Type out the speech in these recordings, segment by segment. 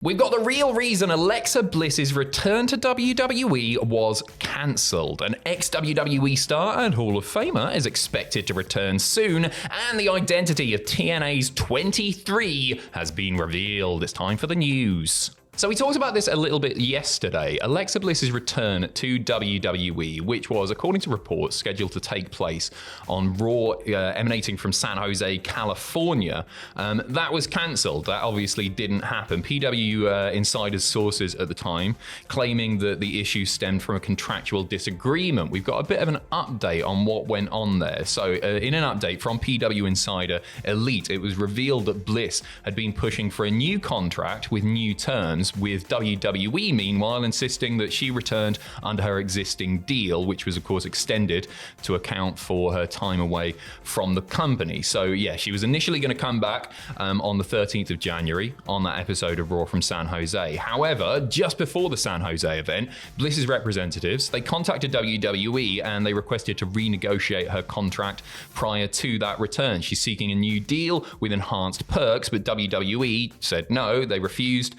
We've got the real reason Alexa Bliss's return to WWE was cancelled. An ex-WWE star and Hall of Famer is expected to return soon, and the identity of TNA's 23 has been revealed. It's time for the news. So we talked about this a little bit yesterday. Alexa Bliss's return to WWE, which was, according to reports, scheduled to take place on Raw emanating from San Jose, California. That was cancelled. That obviously didn't happen. PW insiders' sources at the time claiming that the issue stemmed from a contractual disagreement. We've got a bit of an update on what went on there. So in an update from PW Insider Elite, it was revealed that Bliss had been pushing for a new contract with new terms, with WWE meanwhile insisting that she returned under her existing deal, which was of course extended to account for her time away from the company. So yeah, she was initially going to come back on the 13th of January on that episode of Raw from San Jose. However, just before the San Jose event, Bliss's representatives, they contacted WWE and they requested to renegotiate her contract prior to that return. She's seeking a new deal with enhanced perks, but WWE said no, they refused,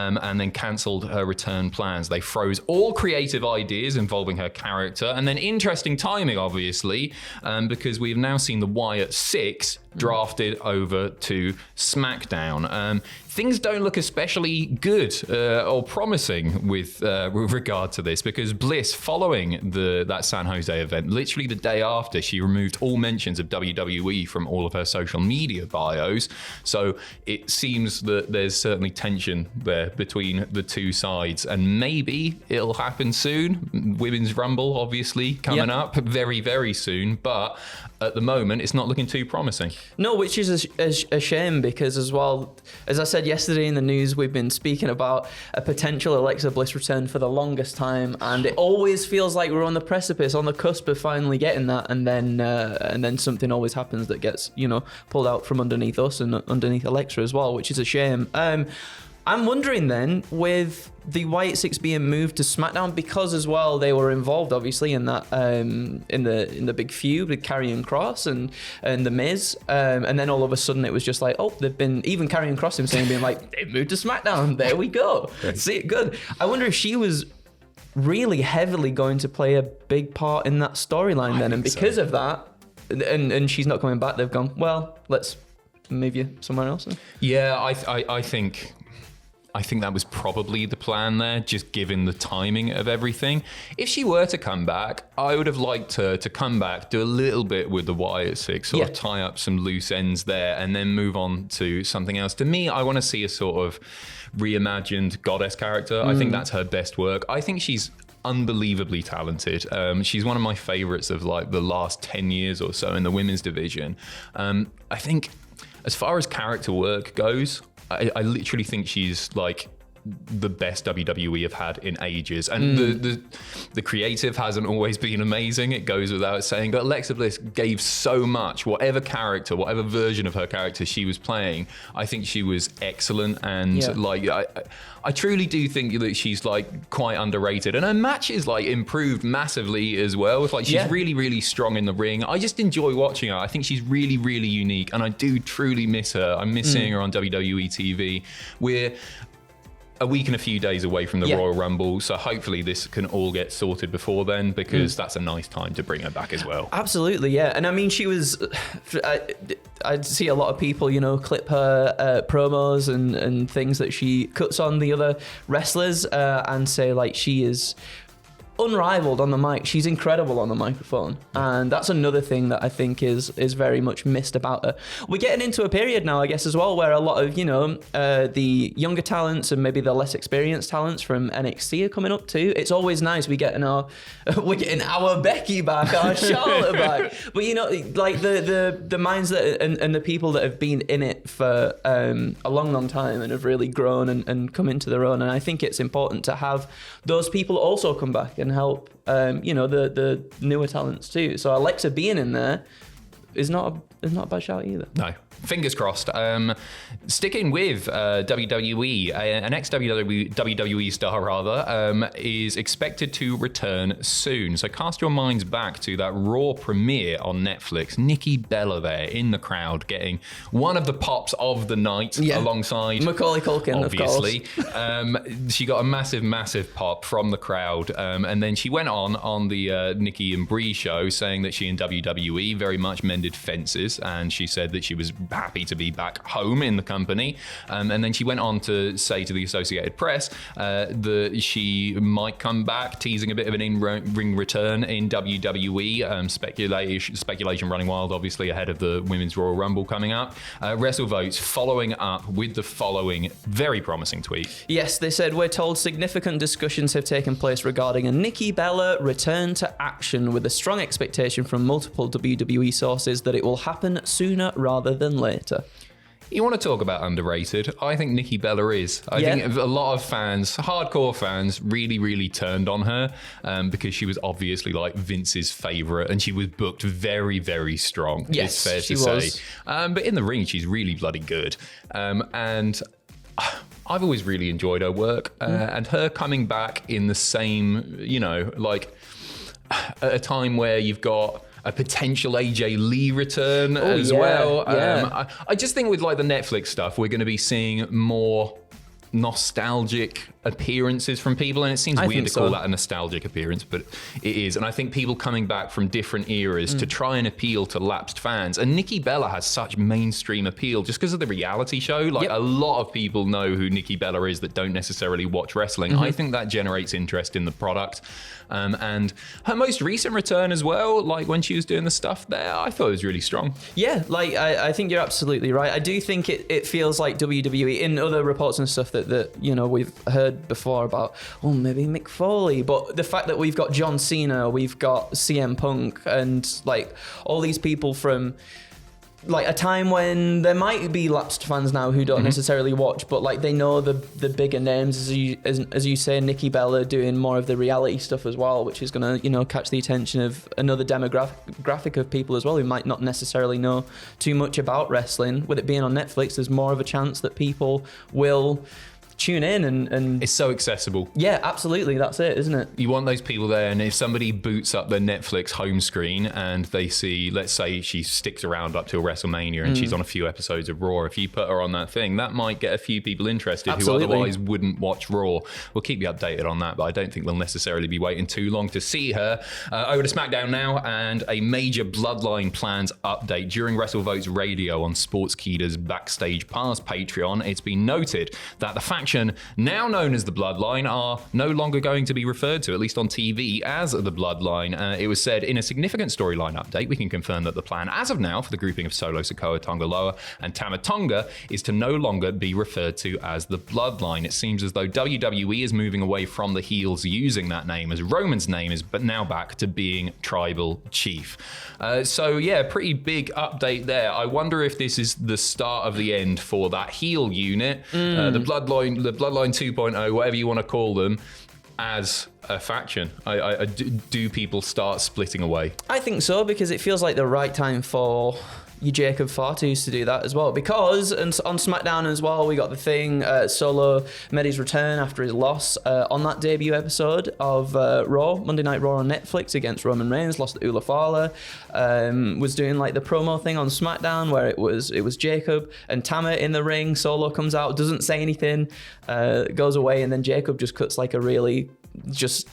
and then cancelled her return plans. They froze all creative ideas involving her character, and then interesting timing, obviously, because we've now seen the Wyatt 6 drafted over to SmackDown. Things don't look especially good or promising with regard to this, because Bliss, following that San Jose event, literally the day after, she removed all mentions of WWE from all of her social media bios. So it seems that there's certainly tension there between the two sides, and maybe it'll happen soon. Women's Rumble, obviously, coming up very, very soon, but at the moment, it's not looking too promising. No, which is a shame, because as well, as I said yesterday in the news, we've been speaking about a potential Alexa Bliss return for the longest time, and it always feels like we're on the precipice, on the cusp of finally getting that, and then something always happens that gets, pulled out from underneath us and underneath Alexa as well, which is a shame. I'm wondering then, with the Wyatt 6 being moved to SmackDown, because as well they were involved obviously in that in the big feud with Karrion Kross and the Miz, and then all of a sudden it was just like, oh, they've been, even Karrion Kross himself being like, they've moved to SmackDown, there we go, see it good. I wonder if she was really heavily going to play a big part in that storyline then, and because of that, and she's not coming back, they've gone, well, let's move you somewhere else then. Yeah, I think that was probably the plan there, just given the timing of everything. If she were to come back, I would have liked her to come back, do a little bit with the Wyatt 6, sort of tie up some loose ends there, and then move on to something else. To me, I want to see a sort of reimagined goddess character. I think that's her best work. I think she's unbelievably talented. She's one of my favorites of like the last 10 years or so in the women's division. I think as far as character work goes, I literally think she's like the best WWE have had in ages, and the creative hasn't always been amazing, it goes without saying, but Alexa Bliss gave so much. Whatever character, whatever version of her character she was playing, I think she was excellent, and like I truly do think that she's like quite underrated, and her matches like improved massively as well. It's like she's really, really strong in the ring. I just enjoy watching her. I think she's really, really unique, and I do truly miss her. I miss seeing her on WWE TV. We're a week and a few days away from the Royal Rumble, so hopefully this can all get sorted before then, because that's a nice time to bring her back as well. Absolutely, yeah. And I mean, she was, I see a lot of people, clip her promos and things that she cuts on the other wrestlers and say like she is unrivaled on the mic. She's incredible on the microphone, and that's another thing that I think is very much missed about her. We're getting into a period now, I guess, as well, where a lot of the younger talents and maybe the less experienced talents from NXT are coming up too. It's always nice we're getting our Becky back, our Charlotte back, but like the minds that and the people that have been in it for a long time and have really grown and come into their own, and I think it's important to have those people also come back and help the newer talents too. So Alexa being in there is not a bad shout either. No, fingers crossed. Sticking with WWE, an ex-WWE star rather, is expected to return soon. So cast your minds back to that Raw premiere on Netflix. Nikki Bella there in the crowd, getting one of the pops of the night alongside Macaulay Culkin, obviously. of course. She got a massive pop from the crowd, and then she went on the Nikki and Brie show, saying that she and WWE very much mended fences, and she said that she was happy to be back home in the company. And then she went on to say to the Associated Press that she might come back, teasing a bit of an in-ring return in WWE. Speculation running wild, obviously, ahead of the Women's Royal Rumble coming up. WrestleVotes following up with the following very promising tweet. Yes, they said, we're told significant discussions have taken place regarding a Nikki Bella return to action, with a strong expectation from multiple WWE sources that it will happen sooner rather than later. You want to talk about underrated? I think Nikki Bella is. I think a lot of fans, hardcore fans, really turned on her because she was obviously like Vince's favourite, and she was booked very strong. Yes, it's fair to say. But in the ring, she's really bloody good. And I've always really enjoyed her work, and her coming back in the same, like at a time where you've got a potential AJ Lee return as well. Yeah. I just think with like the Netflix stuff, we're going to be seeing more nostalgic appearances from people, and it seems weird to call that a nostalgic appearance, but it is. And I think people coming back from different eras to try and appeal to lapsed fans. And Nikki Bella has such mainstream appeal just because of the reality show. Like a lot of people know who Nikki Bella is that don't necessarily watch wrestling. I think that generates interest in the product. And her most recent return as well, like when she was doing the stuff there, I thought it was really strong. Yeah, like I think you're absolutely right. I do think it feels like WWE, in other reports and stuff that we've heard before about, maybe Mick Foley, but the fact that we've got John Cena, we've got CM Punk, and like all these people from like a time when there might be lapsed fans now who don't necessarily watch, but like they know the bigger names, as you say, Nikki Bella doing more of the reality stuff as well, which is going to catch the attention of another demographic of people as well who might not necessarily know too much about wrestling. With it being on Netflix, there's more of a chance that people will tune in and it's so accessible. Yeah, absolutely. That's it, isn't it? You want those people there, and if somebody boots up their Netflix home screen and they see, let's say she sticks around up till WrestleMania and she's on a few episodes of Raw, if you put her on that thing, that might get a few people interested who otherwise wouldn't watch Raw. We'll keep you updated on that, but I don't think they'll necessarily be waiting too long to see her. Over to SmackDown now, and a major Bloodline plans update. During WrestleVotes Radio on Sportskeeda's Backstage Pass Patreon, it's been noted that the faction now known as the Bloodline are no longer going to be referred to, at least on TV, as the Bloodline. It was said in a significant storyline update, we can confirm that the plan as of now for the grouping of Solo Sikoa, Tonga Loa and Tama Tonga is to no longer be referred to as the Bloodline. It seems as though WWE is moving away from the heels using that name, as Roman's name is but now back to being Tribal Chief. So yeah, pretty big update there. I wonder if this is the start of the end for that heel unit, the Bloodline 2.0, whatever you want to call them, as a faction. Do people start splitting away? I think so, because it feels like the right time for you Jacob Fartus to do that as well, because on SmackDown as well we got the thing, Solo made his return after his loss on that debut episode of Raw, Monday Night Raw on Netflix against Roman Reigns, lost to Ula Fala, was doing like the promo thing on SmackDown where it was Jacob and Tama in the ring. Solo comes out, doesn't say anything, goes away, and then Jacob just cuts like a really just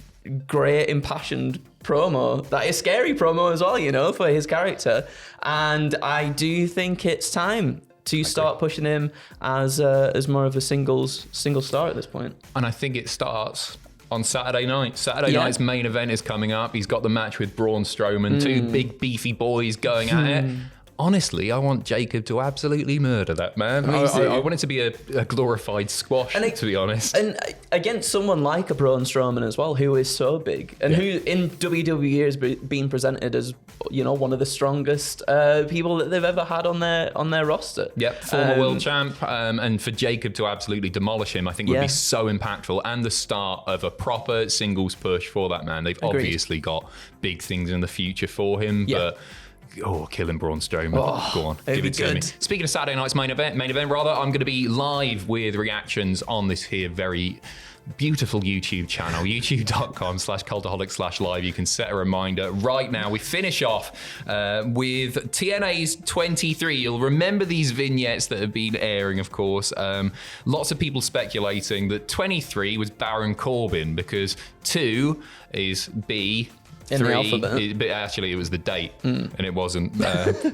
great impassioned promo that is scary promo as well, for his character. And I do think it's time to start pushing him as more of a single star at this point. And I think it starts on Saturday night. Saturday night's main event is coming up. He's got the match with Braun Strowman, two big beefy boys going at it. Honestly, I want Jacob to absolutely murder that man. I want it to be a glorified squash, to be honest. And against someone like a Braun Strowman as well, who is so big, and who in WWE has been presented as, one of the strongest people that they've ever had on their roster. Yep, former world champ. And for Jacob to absolutely demolish him, I think would be so impactful, and the start of a proper singles push for that man. They've obviously got big things in the future for him, but killing Braun Strowman. Go on, it'd give be it to me. good. Speaking of Saturday night's main event, I'm going to be live with reactions on this here very beautiful YouTube channel, youtube.com/cultaholic/live. You can set a reminder right now. We finish off with TNA's 23. You'll remember these vignettes that have been airing, of course. Lots of people speculating that 23 was Baron Corbin because 2 is B. In 3, the alphabet. But actually it was the date, and it wasn't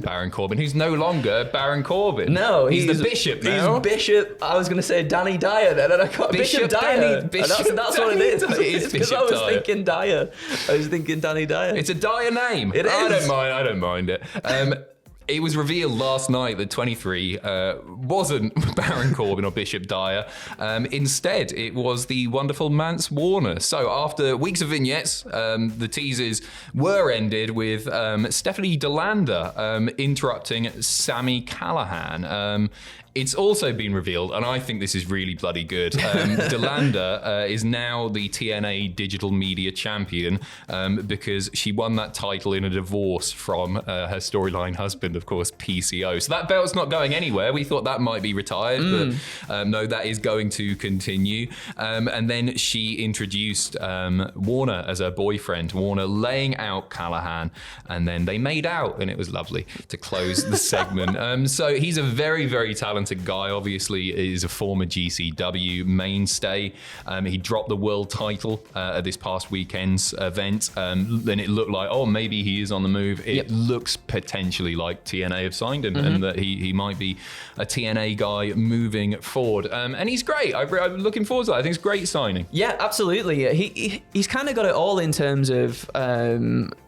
Baron Corbin, who's no longer Baron Corbin. No, he's the Bishop now. He's Bishop. I was going to say Danny Dyer then, and I got Bishop Dyer. That's what it is. It's Because I was thinking Dyer. I was thinking Danny Dyer. It's a Dyer name. It is. I don't mind it. It was revealed last night that 23 wasn't Baron Corbin or Bishop Dyer. Instead, it was the wonderful Mance Warner. So after weeks of vignettes, the teasers were ended with Stephanie DeLanda interrupting Sami Callihan. It's also been revealed, and I think this is really bloody good. DeLanda is now the TNA Digital Media Champion because she won that title in a divorce from her storyline husband, of course, PCO. So that belt's not going anywhere. We thought that might be retired, but no, that is going to continue. And then she introduced Warner as her boyfriend, Warner laying out Callahan, and then they made out, and it was lovely to close the segment. So he's a very, very talented guy. Obviously is a former GCW mainstay. He dropped the world title at this past weekend's event, and it looked like, oh, maybe he is on the move. It looks potentially like TNA have signed him, and that he might be a TNA guy moving forward, and he's great. I'm looking forward to that. I think it's a great signing. Yeah, absolutely. He's kind of got it all in terms of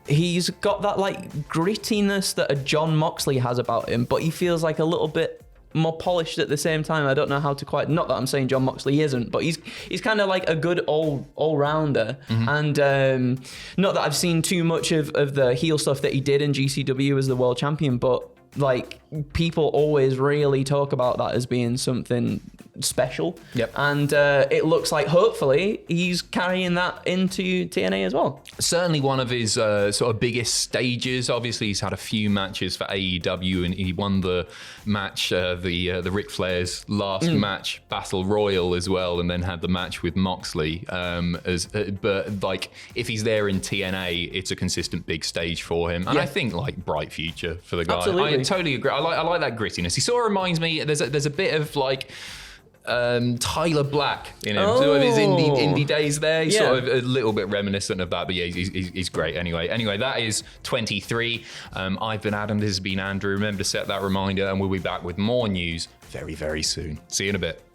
he's got that like grittiness that a John Moxley has about him, but he feels like a little bit more polished at the same time. I don't know how to quite, not that I'm saying John Moxley isn't, but he's kind of like a good all-rounder. And not that I've seen too much of the heel stuff that he did in GCW as the world champion, but like people always really talk about that as being something special. And it looks like hopefully he's carrying that into TNA as well. Certainly one of his sort of biggest stages. Obviously he's had a few matches for AEW, and he won the match, the Ric Flair's last match, Battle Royal as well, and then had the match with Moxley. But like if he's there in TNA, it's a consistent big stage for him, and I think like bright future for the guy. Absolutely. I totally agree. I like that grittiness. He sort of reminds me. There's a bit of like Tyler Black in him. So his indie days there. He's sort of a little bit reminiscent of that, but yeah, he's great anyway. Anyway, that is 23. I've been Adam, this has been Andrew. Remember to set that reminder, and we'll be back with more news very, very soon. See you in a bit.